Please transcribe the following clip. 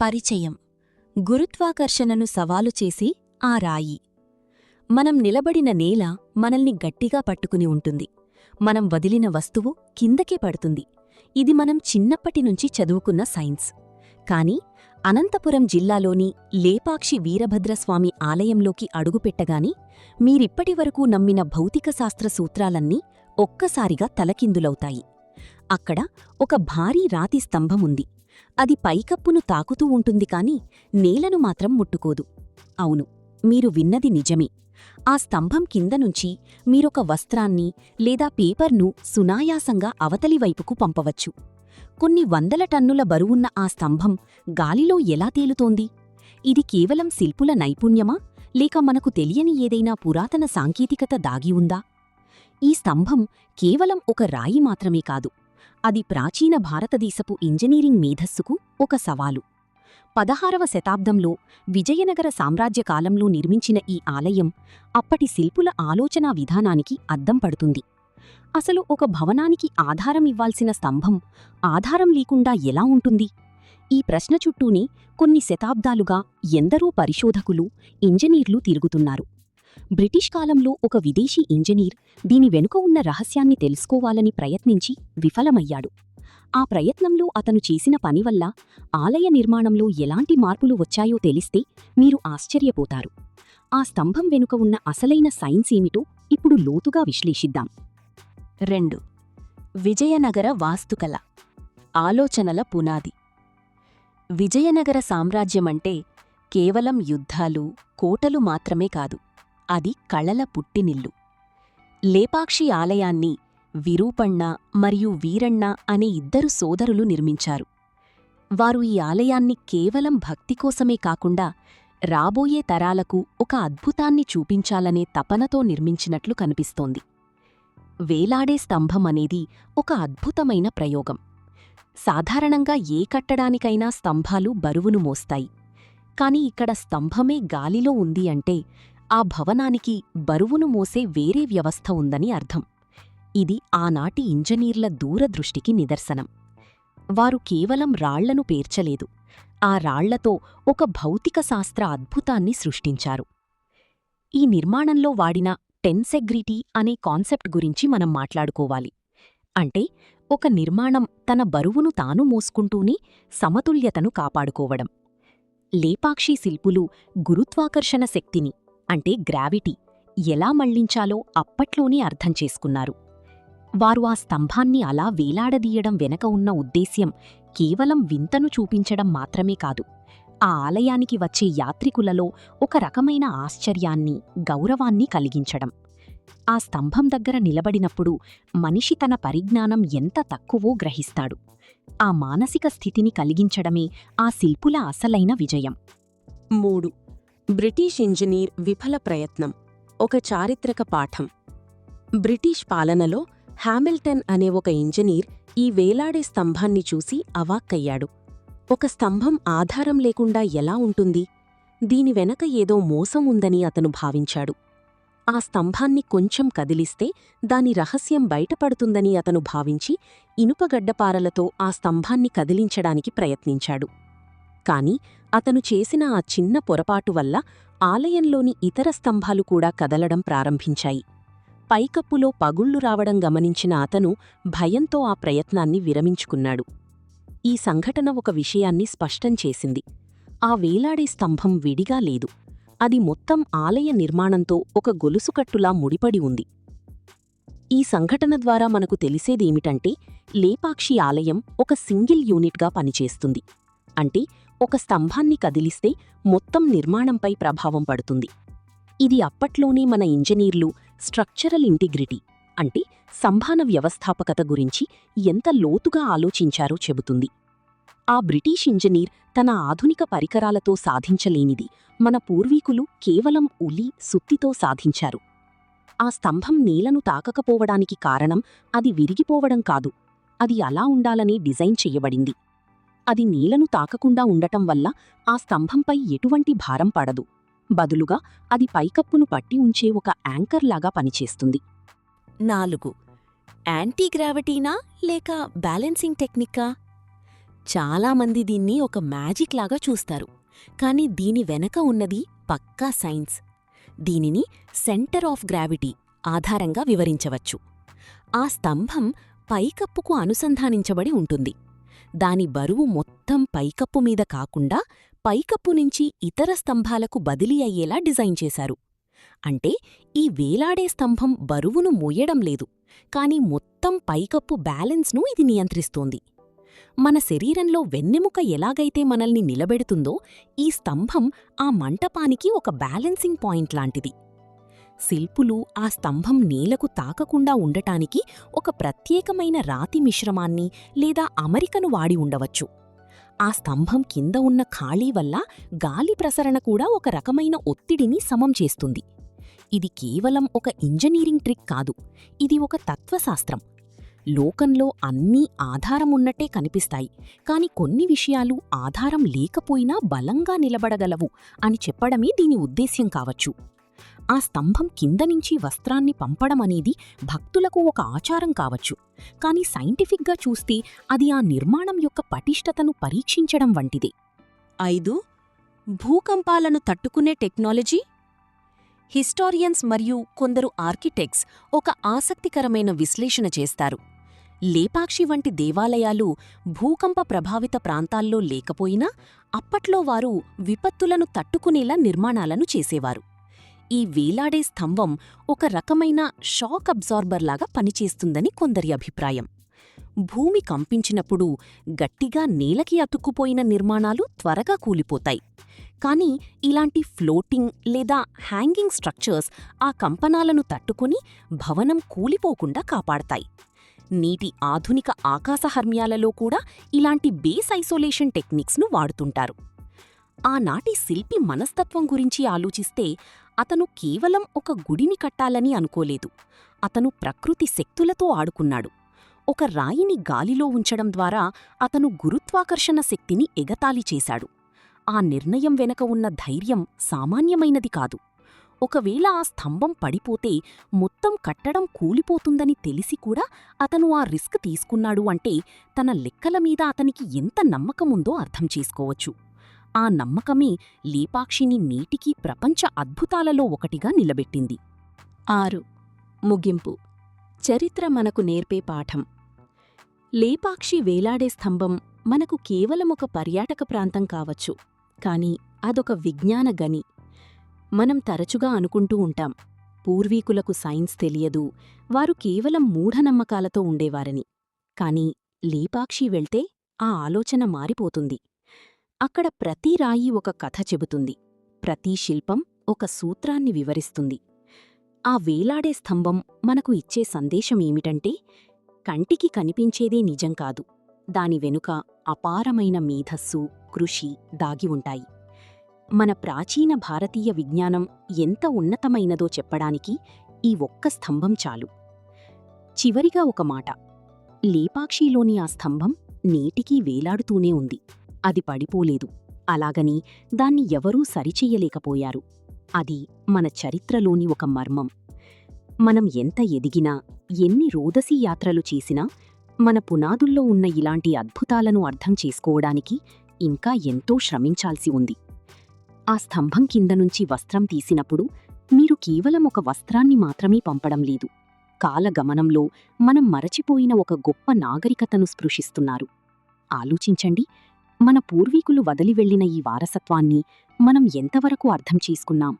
పరిచయం. గురుత్వాకర్షణను సవాలు చేసి ఆ రాయి. మనం నిలబడిన నేల మనల్ని గట్టిగా పట్టుకుని ఉంటుంది. మనం వదిలిన వస్తువు కిందకే పడుతుంది. ఇది మనం చిన్నప్పటినుంచి చదువుకున్న సైన్స్. కాని అనంతపురం జిల్లాలోని లేపాక్షి వీరభద్రస్వామి ఆలయంలోకి అడుగుపెట్టగాని మీరిప్పటివరకు నమ్మిన భౌతికశాస్త్ర సూత్రాలన్నీ ఒక్కసారిగా తలకిందులవుతాయి. అక్కడ ఒక భారీ రాతి స్తంభముంది. అది పైకప్పును తాకుతూ ఉంటుంది కాని నేలను మాత్రం ముట్టుకోదు. అవును, మీరు విన్నది నిజమే. ఆ స్తంభం కిందనుంచి మీరొక వస్త్రాన్ని లేదా పేపర్ను సునాయాసంగా అవతలివైపుకు పంపవచ్చు. కొన్ని వందల టన్నుల బరువున్న ఆ స్తంభం గాలిలో ఎలా తేలుతోంది? ఇది కేవలం శిల్పుల నైపుణ్యమా, లేక మనకు తెలియని ఏదైనా పురాతన సాంకేతికత దాగి ఉందా? ఈ స్తంభం కేవలం ఒక రాయి మాత్రమే కాదు. అది ప్రాచీన భారతదేశపు ఇంజనీరింగ్ మేధస్సుకు ఒక సవాలు. 16వ శతాబ్దంలో విజయనగర సామ్రాజ్య కాలంలో నిర్మించిన ఈ ఆలయం అప్పటి శిల్పుల ఆలోచనా విధానానికి అద్దం పడుతుంది. అసలు ఒక భవనానికి ఆధారం ఇవ్వాల్సిన స్తంభం ఆధారం లేకుండా ఎలా ఉంటుంది? ఈ ప్రశ్న చుట్టూనే కొన్ని శతాబ్దాలుగా ఎందరో పరిశోధకులు, ఇంజనీర్లు తిరుగుతున్నారు. బ్రిటిష్ కాలంలో ఒక విదేశీ ఇంజనీర్ దీని వెనుక ఉన్న రహస్యాన్ని తెలుసుకోవాలని ప్రయత్నించి విఫలమయ్యాడు. ఆ ప్రయత్నంలో అతను చేసిన పనివల్ల ఆలయ నిర్మాణంలో ఎలాంటి మార్పులు వచ్చాయో తెలిస్తే మీరు ఆశ్చర్యపోతారు. ఆ స్తంభం వెనుక ఉన్న అసలైన సైన్స్ ఏమిటో ఇప్పుడు లోతుగా విశ్లేషిద్దాం. 2. విజయనగర వాస్తుకళ. ఆలోచనల పునాది. విజయనగర సామ్రాజ్యమంటే కేవలం యుద్ధాలు, కోటలు మాత్రమే కాదు, అది కళల పుట్టినిల్లు. లేపాక్షి ఆలయాన్ని విరూపಣ್ణ మరియు వీరಣ್ణ అనే ఇద్దరు సోదరులు నిర్మించారు. వారు ఈ ఆలయాన్ని కేవలం భక్తికోసమే కాకుండా రాబోయే తరాలకు ఒక అద్భుతాన్ని చూపించాలనే తపనతో నిర్మించినట్లు కనిపిస్తోంది. వేలాడే స్తంభం అనేది ఒక అద్భుతమైన ప్రయోగం. సాధారణంగా ఏ కట్టడానికైనా స్తంభాలు బరువును మోస్తాయి. కాని ఇక్కడ స్తంభమే గాలిలో ఉంది అంటే ఆ భవనానికి బరువును మోసే వేరే వ్యవస్థ ఉందని అర్థం. ఇది ఆనాటి ఇంజనీర్ల దూరదృష్టికి నిదర్శనం. వారు కేవలం రాళ్లను పేర్చలేదు, ఆ రాళ్లతో ఒక భౌతిక శాస్త్ర అద్భుతాన్ని సృష్టించారు. ఈ నిర్మాణంలో వాడిన టెన్సెగ్రిటీ అనే కాన్సెప్ట్ గురించి మనం మాట్లాడుకోవాలి. అంటే ఒక నిర్మాణం తన బరువును తాను మోసుకుంటూనే సమతుల్యతను కాపాడుకోవడం. లేపాక్షి శిల్పులు గురుత్వాకర్షణ శక్తిని, అంటే గ్రావిటీ, ఎలా మళ్లించాలో అప్పట్లోనే అర్థం చేసుకున్నారు. వారు ఆ స్తంభాన్ని అలా వేలాడదీయడం వెనక ఉన్న ఉద్దేశ్యం కేవలం వింతను చూపించడం మాత్రమే కాదు, ఆ ఆలయానికి వచ్చే యాత్రికులలో ఒక రకమైన ఆశ్చర్యాన్ని, గౌరవాన్ని కలిగించడం. ఆ స్తంభం దగ్గర నిలబడినప్పుడు మనిషి తన పరిజ్ఞానం ఎంత తక్కువో గ్రహిస్తాడు. ఆ మానసిక స్థితిని కలిగించడమే ఆ శిల్పుల అసలైన విజయం. 3. బ్రిటిష్ ఇంజనీర్ విఫల ప్రయత్నం. ఒక చారిత్రక పాఠం. బ్రిటిష్ పాలనలో హామిల్టన్ అనే ఒక ఇంజనీర్ ఈ వేలాడే స్తంభాన్ని చూసి అవాక్కయ్యాడు. ఒక స్తంభం ఆధారం లేకుండా ఎలా ఉంటుంది? దీని వెనక ఏదో మోసం ఉందని అతను భావించాడు. ఆ స్తంభాన్ని కొంచెం కదిలిస్తే దాని రహస్యం బయటపడుతుందని అతను భావించి ఇనుపగడ్డపారలతో ఆ స్తంభాన్ని కదిలించడానికి ప్రయత్నించాడు. కాని అతను చేసిన ఆ చిన్న పొరపాటు వల్ల ఆలయంలోని ఇతర స్తంభాలు కూడా కదలడం ప్రారంభించాయి. పైకప్పులో పగుళ్లు రావడం గమనించిన అతను భయంతో ఆ ప్రయత్నాన్ని విరమించుకున్నాడు. ఈ సంఘటన ఒక విషయాన్ని స్పష్టం చేసింది. ఆ వేలాడే స్తంభం విడిగా లేదు, అది మొత్తం ఆలయ నిర్మాణంతో ఒక గొలుసుకట్టులా ముడిపడి ఉంది. ఈ సంఘటన ద్వారా మనకు తెలిసేదేమిటంటే లేపాక్షి ఆలయం ఒక సింగిల్ యూనిట్గా పనిచేస్తుంది. అంటే ఒక స్తంభాన్ని కదిలిస్తే మొత్తం నిర్మాణంపై ప్రభావం పడుతుంది. ఇది అప్పట్లోనే మన ఇంజనీర్లు స్ట్రక్చరల్ ఇంటిగ్రిటీ, అంటే సంభాన వ్యవస్థాపకత గురించి ఎంత లోతుగా ఆలోచించారో చెబుతుంది. ఆ బ్రిటిష్ ఇంజనీర్ తన ఆధునిక పరికరాలతో సాధించలేనిది మన పూర్వీకులు కేవలం ఉలి, సుత్తితో సాధించారు. ఆ స్తంభం నేలను తాకకపోవడానికి కారణం అది విరిగిపోవడం కాదు, అది అలా ఉండాలని డిజైన్ చెయ్యబడింది. అది నేలను తాకకుండా ఉండటం వల్ల ఆ స్తంభంపై ఎటువంటి భారం పడదు, బదులుగా అది పైకప్పును పట్టి ఉంచే ఒక యాంకర్లాగా పనిచేస్తుంది. 4. యాంటీగ్రావిటీనా లేక బ్యాలెన్సింగ్ టెక్నిక్కా? చాలామంది దీన్ని ఒక మ్యాజిక్ లాగా చూస్తారు, కానీ దీని వెనక ఉన్నది పక్కా సైన్స్. దీనిని సెంటర్ ఆఫ్ గ్రావిటీ ఆధారంగా వివరించవచ్చు. ఆ స్తంభం పైకప్పుకు అనుసంధానించబడి ఉంటుంది. దాని బరువు మొత్తం పైకప్పు మీద కాకుండా పైకప్పు నుంచి ఇతర స్తంభాలకు బదిలీ అయ్యేలా డిజైన్ చేశారు. అంటే ఈ వేలాడే స్తంభం బరువును మోయడం లేదు, కాని మొత్తం పైకప్పు బ్యాలెన్స్ను ఇది నియంత్రిస్తోంది. మన శరీరంలో వెన్నెముక ఎలాగైతే మనల్ని నిలబెడుతుందో, ఈ స్తంభం ఆ మంటపానికి ఒక బ్యాలెన్సింగ్ పాయింట్ లాంటిది. శిల్పులు ఆ స్తంభం నేలకు తాకకుండా ఉండటానికి ఒక ప్రత్యేకమైన రాతి మిశ్రమాన్ని లేదా అమరికను వాడి ఉండవచ్చు. ఆ స్తంభం కింద ఉన్న ఖాళీ వల్ల గాలి ప్రసరణ కూడా ఒక రకమైన ఒత్తిడిని సమం చేస్తుంది. ఇది కేవలం ఒక ఇంజనీరింగ్ ట్రిక్ కాదు, ఇది ఒక తత్వశాస్త్రం. లోకంలో అన్నీ ఆధారమున్నట్టే కనిపిస్తాయి, కాని కొన్ని విషయాలు ఆధారం లేకపోయినా బలంగా నిలబడగలవు అని చెప్పడమే దీని ఉద్దేశ్యం కావచ్చు. ఆ స్తంభం కిందనుంచి వస్త్రాన్ని పంపడమనేది భక్తులకు ఒక ఆచారం కావచ్చు, కాని సైంటిఫిక్గా చూస్తే అది ఆ నిర్మాణం యొక్క పటిష్టతను పరీక్షించడం వంటిదే. 5. భూకంపాలను తట్టుకునే టెక్నాలజీ. హిస్టారియన్స్ మరియు కొందరు ఆర్కిటెక్ట్స్ ఒక ఆసక్తికరమైన విశ్లేషణ చేస్తారు. లేపాక్షి వంటి దేవాలయాలు భూకంప ప్రభావిత ప్రాంతాల్లో లేకపోయినా అప్పట్లో వారు విపత్తులను తట్టుకునేలా నిర్మాణాలను చేసేవారు. ఈ వేలాడే స్తంభం ఒక రకమైన షాక్ అబ్జార్బర్లాగా పనిచేస్తుందని కొందరి అభిప్రాయం. భూమి కంపించినప్పుడు గట్టిగా నేలకి అతుక్కుపోయిన నిర్మాణాలు త్వరగా కూలిపోతాయి. కానీ ఇలాంటి ఫ్లోటింగ్ లేదా హ్యాంగింగ్ స్ట్రక్చర్స్ ఆ కంపనాలను తట్టుకుని భవనం కూలిపోకుండా కాపాడతాయి. నీటి ఆధునిక ఆకాశహర్మ్యాలలో కూడా ఇలాంటి బేస్ ఐసోలేషన్ టెక్నిక్స్ను వాడుతుంటారు. ఆనాటి శిల్పి మనస్తత్వం గురించి ఆలోచిస్తే అతను కేవలం ఒక గుడిని కట్టాలని అనుకోలేదు. అతను ప్రకృతి శక్తులతో ఆడుకున్నాడు. ఒక రాయిని గాలిలో ఉంచడం ద్వారా అతను గురుత్వాకర్షణ శక్తిని ఎగతాళి చేశాడు. ఆ నిర్ణయం వెనక ఉన్న ధైర్యం సామాన్యమైనది కాదు. ఒకవేళ ఆ స్తంభం పడిపోతే మొత్తం కట్టడం కూలిపోతుందని తెలిసి కూడా అతను ఆ రిస్క్ తీసుకున్నాడు అంటే తన లెక్కల మీద అతనికి ఎంత నమ్మకముందో అర్థం చేసుకోవచ్చు. ఆ నమ్మకమే లేపాక్షిని నేటికీ ప్రపంచ అద్భుతాలలో ఒకటిగా నిలబెట్టింది. 6. ముగింపు. చరిత్ర మనకు నేర్పే పాఠం. లేపాక్షి వేలాడే స్తంభం మనకు కేవలం ఒక పర్యాటక ప్రాంతం కావచ్చు, కాని అదొక విజ్ఞాన గని. మనం తరచుగా అనుకుంటూ ఉంటాం, పూర్వీకులకు సైన్స్ తెలియదు, వారు కేవలం మూఢనమ్మకాలతో ఉండేవారని. కాని లేపాక్షి వెళ్తే ఆ ఆలోచన మారిపోతుంది. అక్కడ ప్రతి రాయి ఒక కథ చెబుతుంది, ప్రతి శిల్పం ఒక సూత్రాన్ని వివరిస్తుంది. ఆ వేలాడే స్తంభం మనకు ఇచ్చే సందేశమేమిటంటే, కంటికి కనిపించేదే నిజం కాదు, దాని వెనుక అపారమైన మేధస్సు, కృషి దాగి ఉంటాయి. మన ప్రాచీన భారతీయ విజ్ఞానం ఎంత ఉన్నతమైనదో చెప్పడానికి ఈ ఒక్క స్తంభం చాలు. చివరిగా ఒక మాట, లేపాక్షిలోని ఆ స్తంభం నేటికీ వేలాడుతూనే ఉంది. అది పడిపోలేదు, అలాగని దాన్ని ఎవరూ సరిచెయ్యలేకపోయారు. అది మన చరిత్రలోని ఒక మర్మం. మనం ఎంత ఎదిగినా, ఎన్ని రోదసీ యాత్రలు చేసినా మన పునాదుల్లో ఉన్న ఇలాంటి అద్భుతాలను అర్థం చేసుకోవడానికి ఇంకా ఎంతో శ్రమించాల్సి ఉంది. ఆ స్తంభం కిందనుంచి వస్త్రం తీసినప్పుడు మీరు కేవలం ఒక వస్త్రాన్ని మాత్రమే పంపడం లేదు, కాలగమనంలో మనం మరచిపోయిన ఒక గొప్ప నాగరికతను స్పృశిస్తున్నారు. ఆలోచించండి, మన పూర్వీకులు వదిలివెళ్లిన ఈ వారసత్వాన్ని మనం ఎంతవరకు అర్థం చేసుకున్నాం?